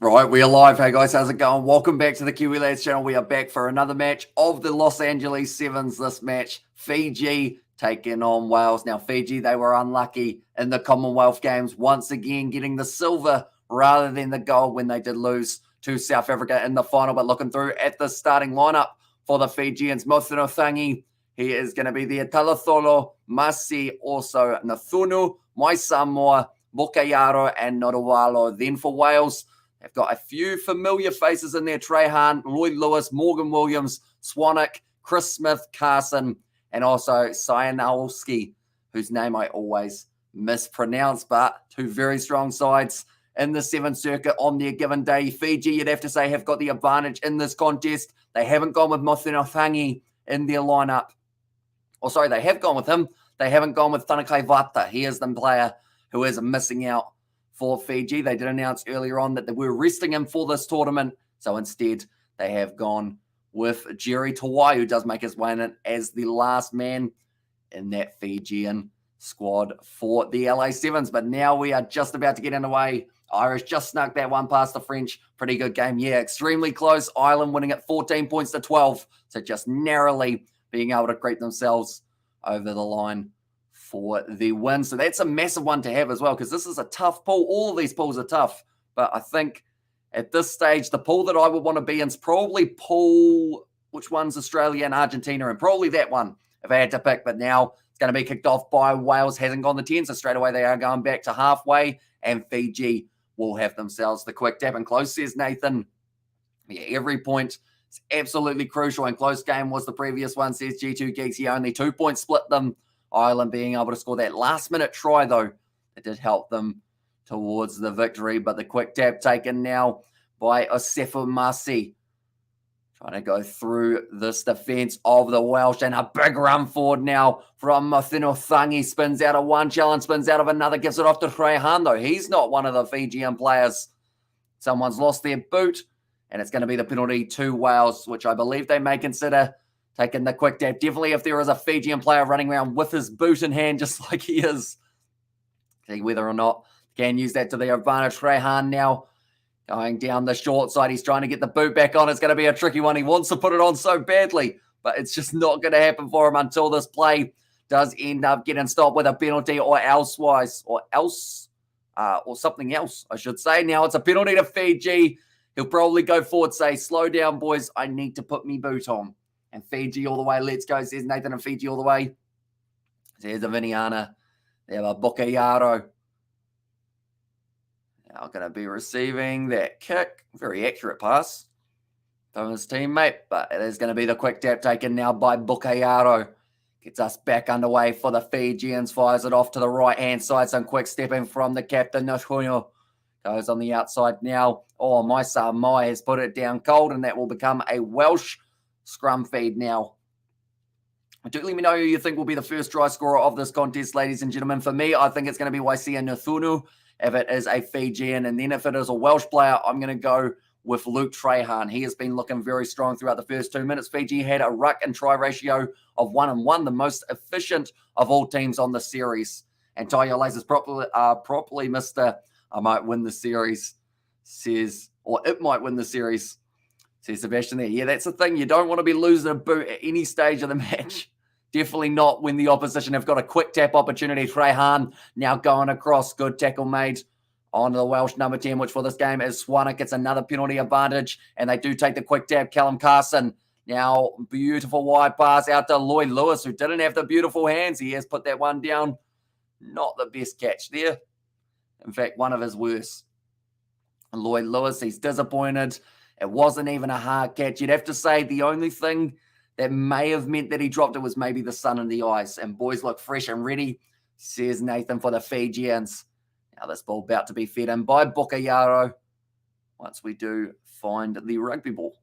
Right, we are live. Hey guys, how's it going? Welcome back to the Kiwi Lads channel. We are back for another match of the Los Angeles Sevens. This match, Fiji taking on Wales. Now, Fiji, they were unlucky in the Commonwealth Games, once again getting the silver rather than the gold when they did lose to South Africa in the final. But looking through at the starting lineup for the Fijians, Mothino Thangi, he is going to be there. Talatholo, Masi, also Nathunu, Mai Samoa, Bukayaro, and Nodawalo. Then for Wales, they've got a few familiar faces in there. Trahan, Lloyd Lewis, Morgan Williams, Swanwick, Chris Smith, Carson, and also Sianowski, whose name I always mispronounce, but two very strong sides in the Seventh Circuit on their given day. Fiji, you'd have to say, have got the advantage in this contest. They haven't gone with Mothino Thangi in their lineup. Or sorry, they have gone with him. They haven't gone with Tanakai Vata. He is the player who is missing out for Fiji. They did announce earlier on that they were resting him for this tournament. So instead, they have gone with Jerry Tawai, who does make his way in as the last man in that Fijian squad for the LA Sevens. But now we are just about to get underway. Irish just snuck that one past the French. Pretty good game. Yeah, extremely close. Ireland winning at 14 points to 12. So just narrowly being able to creep themselves over the line for the win. So that's a massive one to have as well, because this is a tough pool. All of these pools are tough. But I think at this stage, the pool that I would want to be in is probably pool, which one's Australia and Argentina, and probably that one if I had to pick. But now it's going to be kicked off by Wales. Hasn't gone the 10, so straight away they are going back to halfway, and Fiji will have themselves the quick tap. And close, says Nathan. Yeah, every point is absolutely crucial, and close game was the previous one, says G2 Geeks. He only 2 points split them. Ireland being able to score that last-minute try, though, it did help them towards the victory. But the quick tap taken now by Osefu Masi. Trying to go through this defense of the Welsh, and a big run forward now from Mothino Thangi. Spins out of one challenge, spins out of another, gives it off to Trahan, though. He's not one of the Fijian players. Someone's lost their boot, and it's going to be the penalty to Wales, which I believe they may consider taking the quick tap. Definitely if there is a Fijian player running around with his boot in hand, just like he is. See whether or not can use that to their advantage. Trahan now going down the short side. He's trying to get the boot back on. It's going to be a tricky one. He wants to put it on so badly, but it's just not going to happen for him until this play does end up getting stopped with a penalty or something else, I should say. Now it's a penalty to Fiji. He'll probably go forward, say, slow down, boys. I need to put me boot on. And Fiji all the way. Let's go, says Nathan, and Fiji all the way. There's a Viniana. They have a Bukayaro. Now going to be receiving that kick. Very accurate pass from his teammate. But it is going to be the quick tap taken now by Bukayaro. Gets us back underway for the Fijians. Fires it off to the right-hand side. Some quick stepping from the captain, Nathunyo. Goes on the outside now. Oh, my Samoa has put it down cold, and that will become a Welsh scrum feed now. Do let me know who you think will be the first try scorer of this contest, ladies and gentlemen. For me, I think it's going to be Waisia Nathunu if it is a Fijian. And then if it is a Welsh player, I'm going to go with Luke Trahan. He has been looking very strong throughout the first 2 minutes. Fiji had a ruck and try ratio of 1-1, the most efficient of all teams on the series. And Tayo Lace is properly Mr. I might win the series, says, or it might win the series, says Sebastian there. Yeah, that's the thing. You don't want to be losing a boot at any stage of the match. Definitely not when the opposition have got a quick tap opportunity. Trahan now going across. Good tackle made on the Welsh number 10, which for this game is Swanwick. It's another penalty advantage, and they do take the quick tap. Callum Carson now beautiful wide pass out to Lloyd Lewis, who didn't have the beautiful hands. He has put that one down. Not the best catch there. In fact, one of his worst. Lloyd Lewis, he's disappointed. It wasn't even a hard catch. You'd have to say the only thing that may have meant that he dropped it was maybe the sun in the eyes. And boys look fresh and ready, says Nathan, for the Fijians. Now this ball about to be fed in by Bukayaro once we do find the rugby ball.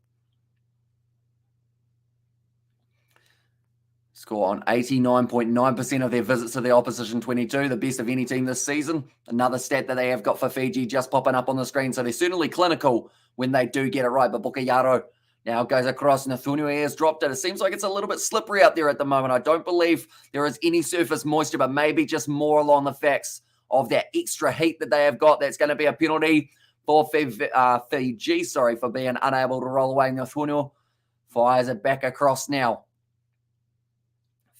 Score on 89.9% of their visits to the opposition 22, the best of any team this season. Another stat that they have got for Fiji just popping up on the screen. So they're certainly clinical when they do get it right. But Bukayaro now goes across. Nathunu has dropped it. It seems like it's a little bit slippery out there at the moment. I don't believe there is any surface moisture, but maybe just more along the facts of that extra heat that they have got. That's going to be a penalty for Fiji, for being unable to roll away. Nathunu fires it back across now.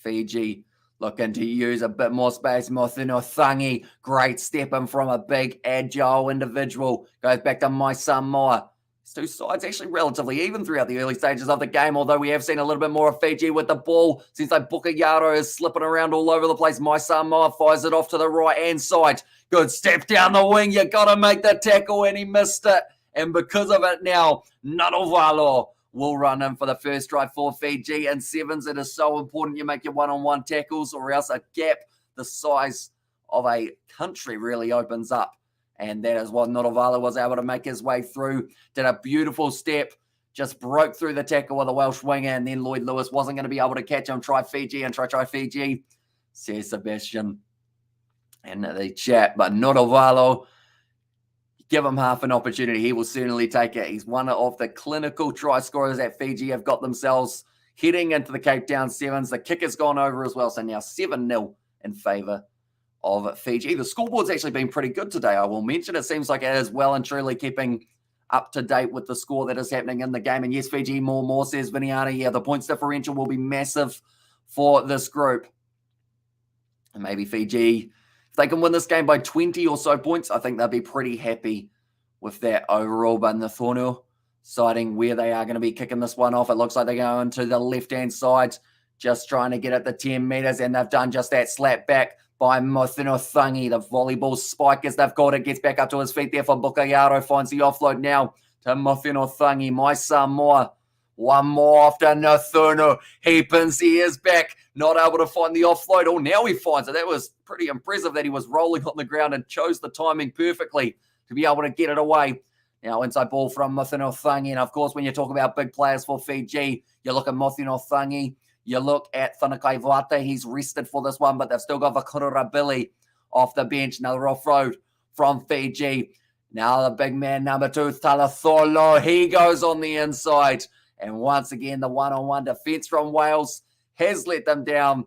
Fiji looking to use a bit more space. Mothino Thangi, great step in from a big, agile individual. Goes back to my Samoa. These two sides actually relatively even throughout the early stages of the game, although we have seen a little bit more of Fiji with the ball. Seems like Bukayaro is slipping around all over the place. My Samoa fires it off to the right-hand side. Good step down the wing. You got to make the tackle, and he missed it. And because of it now, Nanovalo will run in for the first try for Fiji. And sevens, it is so important you make your one-on-one tackles, or else a gap the size of a country really opens up. And that is what Nanovalo was able to make his way through. Did a beautiful step, just broke through the tackle with a Welsh winger, and then Lloyd Lewis wasn't going to be able to catch him. Try Fiji and try Fiji, says Sebastian in the chat. But Nanovalo, give him half an opportunity, he will certainly take it. He's one of the clinical try scorers that Fiji have got themselves heading into the Cape Town Sevens. The kick has gone over as well, so now 7-0 in favour of Fiji. The scoreboard's actually been pretty good today, I will mention. It seems like it is well and truly keeping up to date with the score that is happening in the game. And yes, Fiji more, says Viniana. Yeah, the points differential will be massive for this group. And maybe Fiji, if they can win this game by 20 or so points, I think they'll be pretty happy with that overall. But Nathunu deciding where they are going to be kicking this one off. It looks like they're going to the left-hand side, just trying to get at the 10 metres, and they've done just that. Slap back by Mothino Thangi. The volleyball spike as they've got it, gets back up to his feet there for Bukayaro, finds the offload now to Mothino Thangi. My Samoa, one more after Nathunu. He pins the ears back, not able to find the offload. Oh, now he finds it. That was pretty impressive that he was rolling on the ground and chose the timing perfectly to be able to get it away. Now, inside ball from Mothino Thangi. And, of course, when you talk about big players for Fiji, you look at Mothino Thangi. You look at Thanakai Vata, he's rested for this one, but they've still got Vakurura Billy off the bench. Another offroad from Fiji. Now the big man, number 2, Talatholo, he goes on the inside. And once again, the one-on-one defence from Wales has let them down.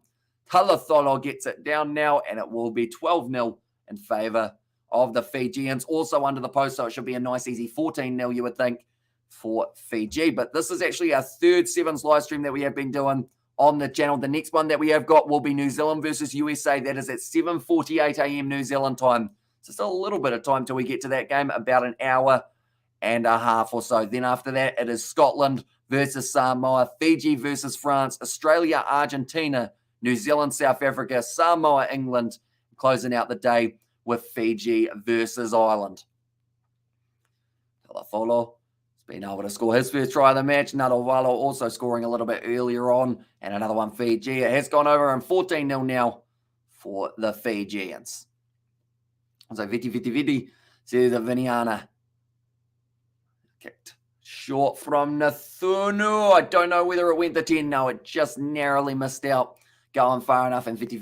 Talatholo gets it down now, and it will be 12-0 in favour of the Fijians. Also under the post, so it should be a nice, easy 14-0, you would think, for Fiji. But this is actually our third Sevens live stream that we have been doing on the channel. The next one that we have got will be New Zealand versus USA. That is at 7:48 a.m. New Zealand time. So still a little bit of time till we get to that game, about an hour and a half or so. Then after that, it is Scotland versus Samoa, Fiji versus France, Australia, Argentina, New Zealand, South Africa, Samoa, England, closing out the day with Fiji versus Ireland. Talafolo been able to score his first try of the match. Natovalo also scoring a little bit earlier on. And another one, Fiji. It has gone over and 14-0 now for the Fijians. So Viti says Viniana. Kicked short from Nathunu. I don't know whether it went to 10. No, it just narrowly missed out. Going far enough. And Viti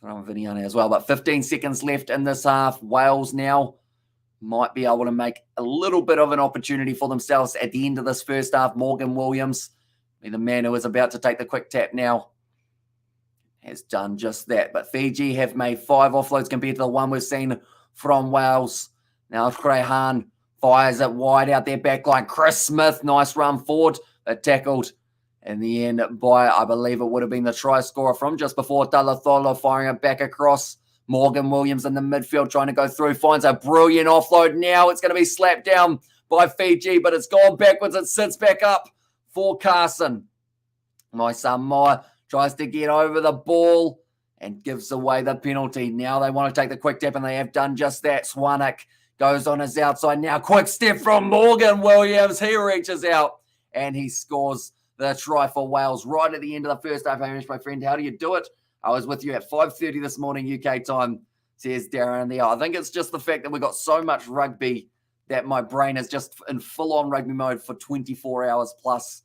from Viniana as well. But 15 seconds left in this half. Wales now might be able to make a little bit of an opportunity for themselves at the end of this first half. Morgan Williams, the man who is about to take the quick tap now, has done just that. But Fiji have made 5 offloads compared to the one we've seen from Wales. Now Crehan fires it wide out their back line. Chris Smith, nice run forward, but tackled in the end by, I believe it would have been the try scorer from just before, Talatholo, firing it back across. Morgan Williams in the midfield trying to go through, finds a brilliant offload. Now it's going to be slapped down by Fiji, but it's gone backwards. It sits back up for Carson. My Samoa tries to get over the ball and gives away the penalty. Now they want to take the quick tap, and they have done just that. Swanek goes on his outside now. Quick step from Morgan Williams. He reaches out and he scores the try for Wales right at the end of the first half. Hamish, my friend, how do you do it? I was with you at 5:30 this morning UK time, says Darren in the I think it's just the fact that we got so much rugby that my brain is just in full-on rugby mode for 24 hours plus.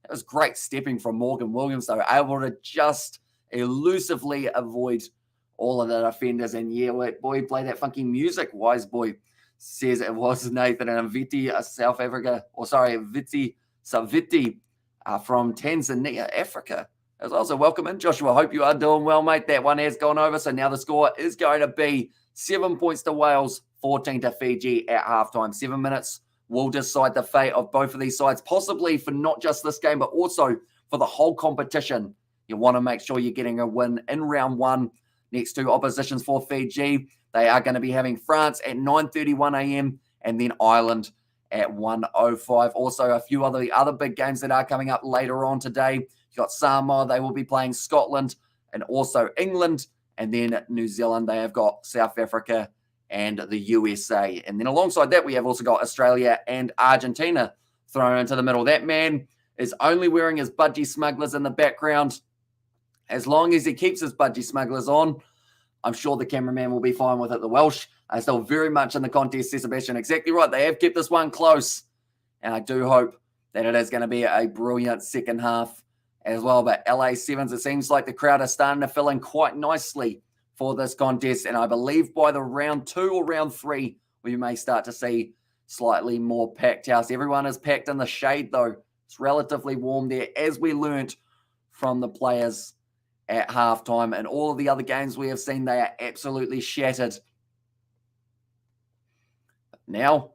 It was great stepping from Morgan Williams, though, able to just elusively avoid all of the defenders. And yeah, boy, play that funky music, wise boy, says it was Nathan. And Viti, South Africa, Viti Saviti from Tanzania, Africa. As well. So welcome in, Joshua. Hope you are doing well, mate. That one has gone over. So now the score is going to be 7 points to Wales, 14 to Fiji at halftime. 7 minutes will decide the fate of both of these sides, possibly for not just this game, but also for the whole competition. You want to make sure you're getting a win in round one. Next two oppositions for Fiji, they are going to be having France at 9:31 a.m. and then Ireland at 1:05. Also, a few other big games that are coming up later on today. You've got Samoa, they will be playing Scotland, and also England, and then New Zealand, they have got South Africa and the USA. And then alongside that, we have also got Australia and Argentina thrown into the middle. That man is only wearing his budgie smugglers in the background. As long as he keeps his budgie smugglers on, I'm sure the cameraman will be fine with it. The Welsh are still very much in the contest, says Sebastian. Exactly right. They have kept this one close. And I do hope that it is going to be a brilliant second half as well. But LA Sevens, it seems like the crowd are starting to fill in quite nicely for this contest. And I believe by the round 2 or round 3, we may start to see slightly more packed house. Everyone is packed in the shade, though. It's relatively warm there, as we learnt from the players at halftime. And all of the other games we have seen, they are absolutely shattered. Now,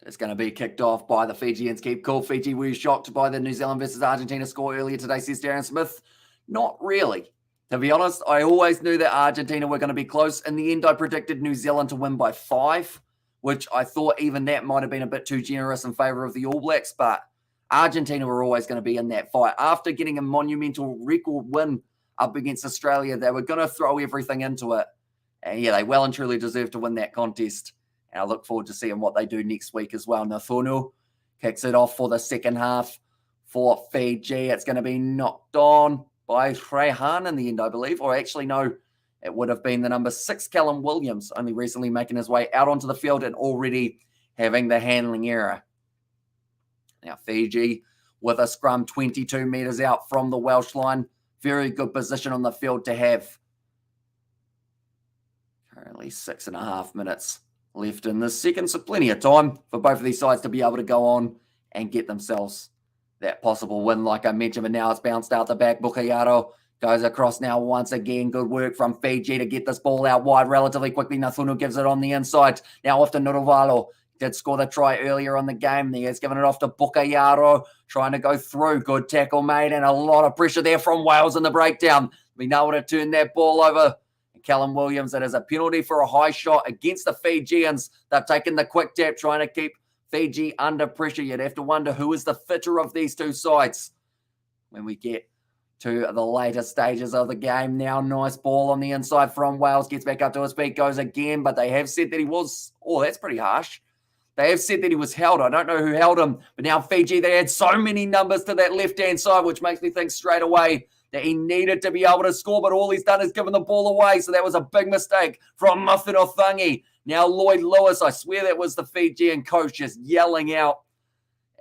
it's going to be kicked off by the Fijians. Keep cool. Fiji, were you shocked by the New Zealand versus Argentina score earlier today, says Darren Smith? Not really. To be honest, I always knew that Argentina were going to be close. In the end, I predicted New Zealand to win by 5, which I thought even that might have been a bit too generous in favour of the All Blacks, but Argentina were always going to be in that fight. After getting a monumental record win up against Australia, they were going to throw everything into it. And yeah, they well and truly deserve to win that contest. And I look forward to seeing what they do next week as well. Nathunu kicks it off for the second half for Fiji. It's going to be knocked on by Rehan in the end, I believe. Or actually, no, it would have been the number 6, Callum Williams, only recently making his way out onto the field and already having the handling error. Now, Fiji with a scrum 22 metres out from the Welsh line. Very good position on the field to have. Currently 6.5 minutes left in the second, so plenty of time for both of these sides to be able to go on and get themselves that possible win, like I mentioned. But now it's bounced out the back. Bukayaro goes across now once again. Good work from Fiji to get this ball out wide relatively quickly. Nathunu gives it on the inside. Now off to Nuruvalo. Did score the try earlier on the game. He has given it off to Bukayaro, trying to go through. Good tackle made, and a lot of pressure there from Wales in the breakdown. Being able to turn that ball over. Callum Williams, it is a penalty for a high shot against the Fijians. They've taken the quick tap, trying to keep Fiji under pressure. You'd have to wonder who is the fitter of these two sides when we get to the later stages of the game. Now, nice ball on the inside from Wales. Gets back up to his feet, goes again, but they have said that he was, oh, that's pretty harsh. They have said that he was held. I don't know who held him, but now Fiji, they had so many numbers to that left-hand side, which makes me think straight away that he needed to be able to score, but all he's done is given the ball away. So that was a big mistake from Muffin Othangi. Now Lloyd Lewis, I swear that was the Fijian coach just yelling out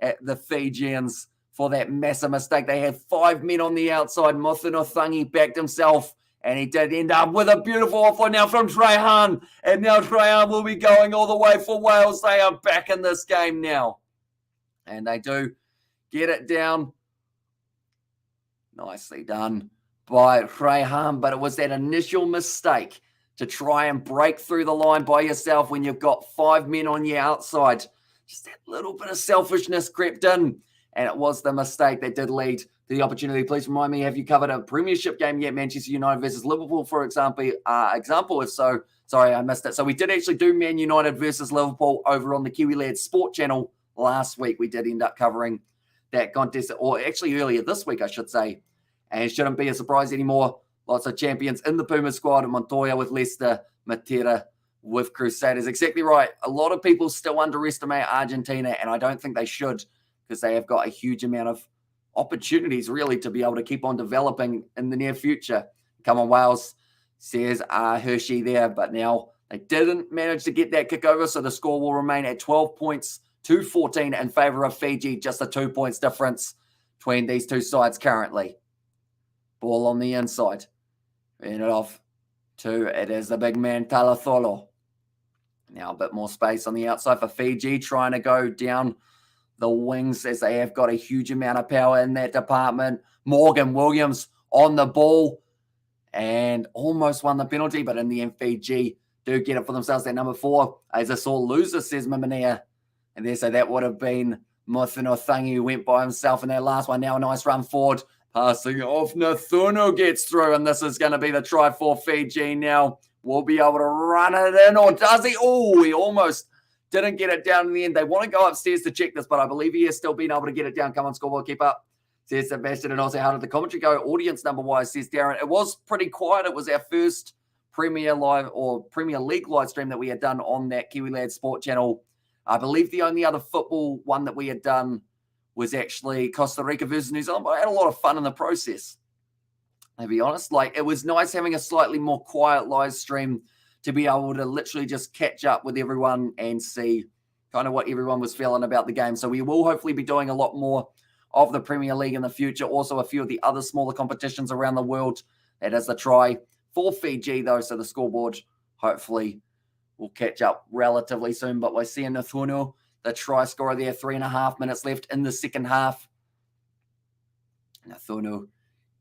at the Fijians for that massive mistake. They had 5 men on the outside. Muffin Othangi backed himself, and he did end up with a beautiful offload now from Trahan. And now Trahan will be going all the way for Wales. They are back in this game now. And they do get it down. Nicely done by Rehan, but it was that initial mistake to try and break through the line by yourself when you've got 5 men on your outside. Just that little bit of selfishness crept in, and it was the mistake that did lead to the opportunity. Please remind me, have you covered a premiership game yet? Manchester United versus Liverpool, for example. If so, sorry, I missed it. So we did actually do Man United versus Liverpool over on the Kiwi Lads Sport channel last week. We did end up covering that contest, or actually earlier this week, I should say. And it shouldn't be a surprise anymore. Lots of champions in the Puma squad. Montoya with Leicester, Matera with Crusaders. Exactly right. A lot of people still underestimate Argentina, and I don't think they should, because they have got a huge amount of opportunities, really, to be able to keep on developing in the near future. Come on, Wales, says Hershey there. But now they didn't manage to get that kick over, so the score will remain at 12 points to 14 in favour of Fiji. Just a 2 points difference between these two sides currently. Ball on the inside. Bring it off to, it is the big man, Talatholo. Now a bit more space on the outside for Fiji, trying to go down the wings as they have got a huge amount of power in that department. Morgan Williams on the ball and almost won the penalty, but in the end, Fiji do get it for themselves. That number 4 is a sore loser, says Mimania. And there, so that would have been Mothino Thangi, who went by himself in that last one. Now a nice run forward. Passing off, Nathuno gets through, and this is going to be the try for Fiji now. We'll be able to run it in, or does he? Oh, he almost didn't get it down in the end. They want to go upstairs to check this, but I believe he has still been able to get it down. Come on, scoreboard, keep up. Says Sebastian, and also how did the commentary go? Audience number-wise, says Darren. It was pretty quiet. It was our first Premier League live stream that we had done on that Kiwi Lads Sport channel. I believe the only other football one that we had done was actually Costa Rica versus New Zealand, but I had a lot of fun in the process. To be honest, like it was nice having a slightly more quiet live stream to be able to literally just catch up with everyone and see kind of what everyone was feeling about the game. So we will hopefully be doing a lot more of the Premier League in the future. Also a few of the other smaller competitions around the world. That is the try for Fiji though. So the scoreboard hopefully will catch up relatively soon. But we're seeing Nathuno, the try scorer there, 3.5 minutes left in the second half. Nathuno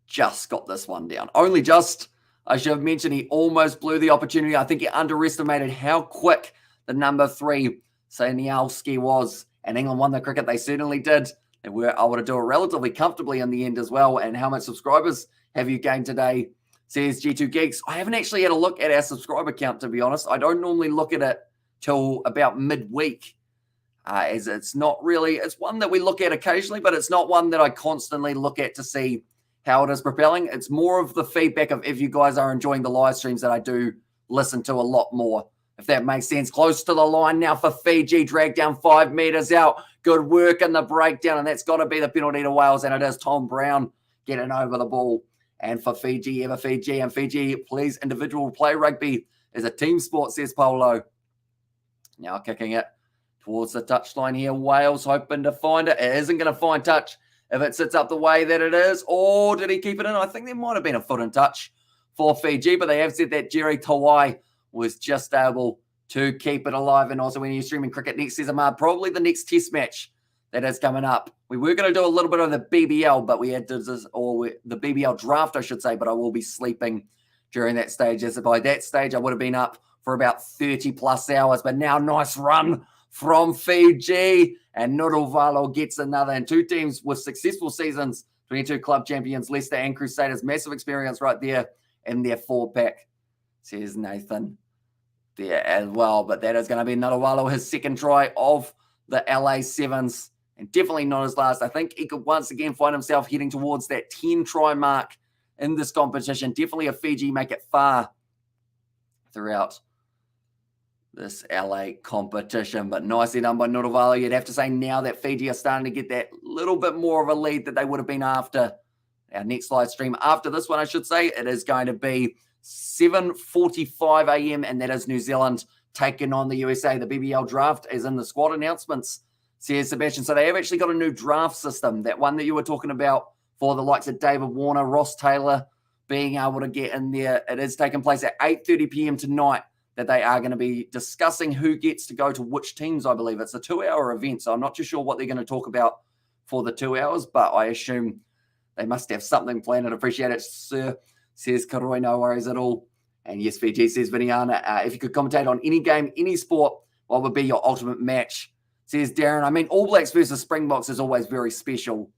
just got this one down. Only just, I should have mentioned, he almost blew the opportunity. I think he underestimated how quick the number 3, Sanialski, was. And England won the cricket. They certainly did. They were able to do it relatively comfortably in the end as well. And how much subscribers have you gained today? Says G2 Geeks. I haven't actually had a look at our subscriber count, to be honest. I don't normally look at it till about midweek. As it's not really, it's one that we look at occasionally, but it's not one that I constantly look at to see how it is propelling. It's more of the feedback of if you guys are enjoying the live streams that I do listen to a lot more, if that makes sense. Close to the line now for Fiji, dragged down 5 meters out. Good work in the breakdown, and that's got to be the penalty to Wales, and it is Tom Brown getting over the ball. And for Fiji, ever Fiji, and Fiji plays individual play rugby is a team sport, says Polo. Now kicking it towards the touchline here. Wales hoping to find it. It isn't going to find touch if it sits up the way that it is. Or did he keep it in? I think there might have been a foot in touch for Fiji, but they have said that Jerry Tawai was just able to keep it alive. And also when you're streaming cricket next season, probably the next test match that is coming up. We were going to do a little bit of the BBL, but we had to, the BBL draft, I should say, but I will be sleeping during that stage. As by that stage, I would have been up for about 30 plus hours, but now nice run from Fiji, and Nuruvalo gets another. And 2 teams with successful seasons, 22 club champions, Leicester and Crusaders. Massive experience right there in their 4-pack, says Nathan there as well. But that is going to be Nuruvalo, his second try of the LA Sevens, and definitely not his last. I think he could once again find himself heading towards that 10 try mark in this competition. Definitely a Fiji make it far throughout this LA competition, but nicely done by Nuruvalo. You'd have to say now that Fiji are starting to get that little bit more of a lead that they would have been after our next live stream. After this one, I should say, it is going to be 7:45 a.m. and that is New Zealand taking on the USA. The BBL draft is in the squad announcements, says Sebastian. So they have actually got a new draft system, that one that you were talking about for the likes of David Warner, Ross Taylor being able to get in there. It is taking place at 8:30 p.m. tonight, that they are going to be discussing who gets to go to which teams, I believe. It's a 2-hour event, so I'm not too sure what they're going to talk about for the 2 hours, but I assume they must have something planned. I'd appreciate it, sir, says Karoi, no worries at all. And yes, Fiji, says Viniana, if you could commentate on any game, any sport, what would be your ultimate match, says Darren. I mean, All Blacks versus Springboks is always very special.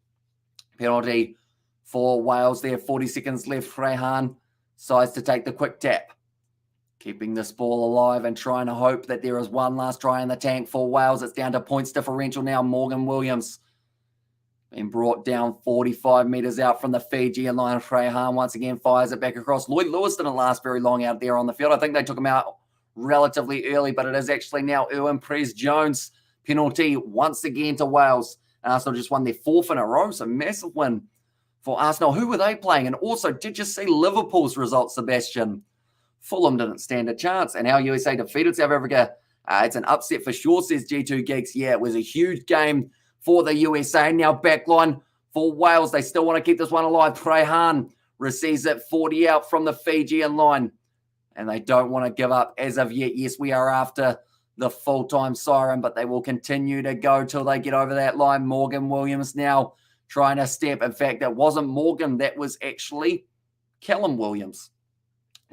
Penalty for Wales there, 40 seconds left. Rehan decides to take the quick tap, keeping this ball alive and trying to hope that there is one last try in the tank for Wales. It's down to points differential now. Morgan Williams being brought down 45 metres out from the Fijian line. Rehan once again fires it back across. Lloyd Lewis didn't last very long out there on the field. I think they took him out relatively early, but it is actually now Erwin Prez-Jones. Penalty once again to Wales. Arsenal just won their 4th in a row, so massive win for Arsenal. Who were they playing? And also, did you see Liverpool's results, Sebastian? Fulham didn't stand a chance, and how USA defeated South Africa. It's an upset for sure, says G2 Geeks. Yeah, it was a huge game for the USA. Now backline for Wales. They still want to keep this one alive. Prehan receives it 40 out from the Fijian line, and they don't want to give up as of yet. Yes, we are after the full-time siren, but they will continue to go till they get over that line. Morgan Williams now trying to step. In fact, that wasn't Morgan. That was actually Callum Williams.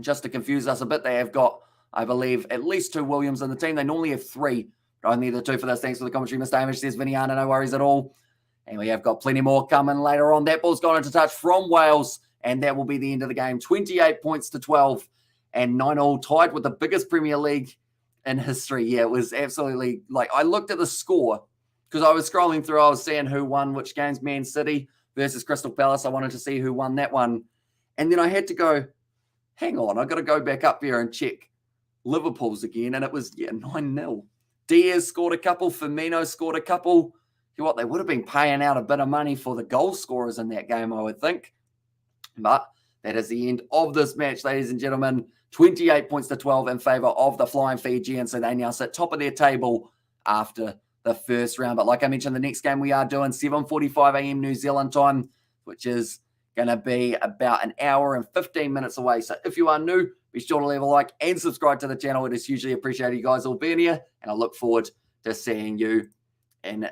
Just to confuse us a bit, they have got I believe, at least 2 Williams in the team. They normally have 3, but only the 2 for this. Thanks for the commentary, Mr. Hamish. Says Viniana, no worries at all. And we have got plenty more coming later on. That ball's gone into touch from Wales, and that will be the end of the game. 28 points to 12, and 9-all, tied with the biggest Premier League in history. Yeah, it was absolutely, like, I looked at the score because I was scrolling through. I was seeing who won which games. Man City versus Crystal Palace. I wanted to see who won that one. And then I had to go, hang on, I've got to go back up here and check Liverpool's again. And it was, 9-0. Diaz scored a couple. Firmino scored a couple. You know what, they would have been paying out a bit of money for the goal scorers in that game, I would think. But that is the end of this match, ladies and gentlemen. 28 points to 12 in favour of the Flying Fijians. So they now sit top of their table after the first round. But like I mentioned, the next game we are doing 7:45 a.m. New Zealand time, which is going to be about an hour and 15 minutes away. So if you are new, be sure to leave a like and subscribe to the channel. It is hugely appreciated, you guys all being here. And I look forward to seeing you in